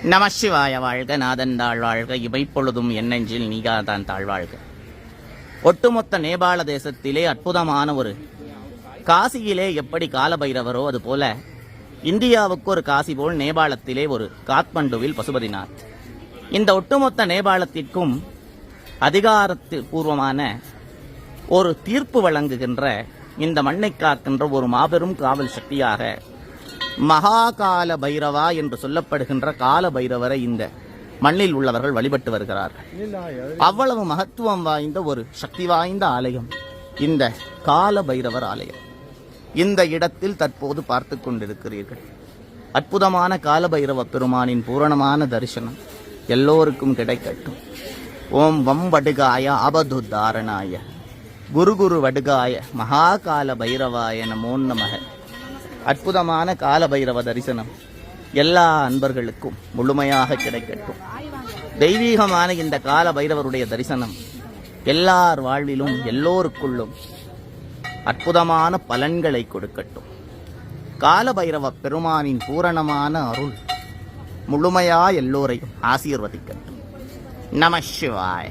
நமசிவாய வாழ்க, நாதன் தாழ்வாழ்க, இமைப்பொழுதும் என்னெஞ்சில் நீகாதான் தாழ்வாழ்க. ஒட்டுமொத்த நேபாள தேசத்திலே அற்புதமான ஒரு காசியிலே எப்படி காலபைரவரோ அதுபோல இந்தியாவுக்கு ஒரு காசி போல் நேபாளத்திலே ஒரு காத்மண்டுவில் பசுபதிநாத். இந்த ஒட்டுமொத்த நேபாளத்திற்கும் அதிகாரப்பூர்வமான ஒரு தீர்ப்பு வழங்குகின்ற, இந்த மண்ணை காக்கின்ற ஒரு மாபெரும் காவல் சக்தியாக மகாகால பைரவா என்று சொல்லப்படுகின்ற கால பைரவரை இந்த மண்ணில் உள்ளவர்கள் வழிபட்டு வருகிறார்கள். அவ்வளவு மகத்துவம் வாய்ந்த ஒரு சக்தி வாய்ந்த ஆலயம் இந்த கால பைரவர் ஆலயம். இந்த இடத்தில் தற்போது பார்த்து கொண்டிருக்கிறீர்கள். அற்புதமான கால பைரவ பெருமானின் பூரணமான தரிசனம் எல்லோருக்கும் கிடைக்கட்டும். ஓம் வம் வடுகாய ஆபது தாரணாய குரு வடுகாய மகாகால பைரவாய நமோ நமக. அற்புதமான கால பைரவ தரிசனம் எல்லா அன்பர்களுக்கும் முழுமையாக கிடைக்கட்டும். தெய்வீகமான இந்த கால பைரவருடைய தரிசனம் எல்லார் வாழ்விலும் எல்லோருக்குள்ளும் அற்புதமான பலன்களை கொடுக்கட்டும். கால பைரவ பெருமானின் பூரணமான அருள் முழுமையா எல்லோரையும் ஆசீர்வதிக்கட்டும். நம சிவாய.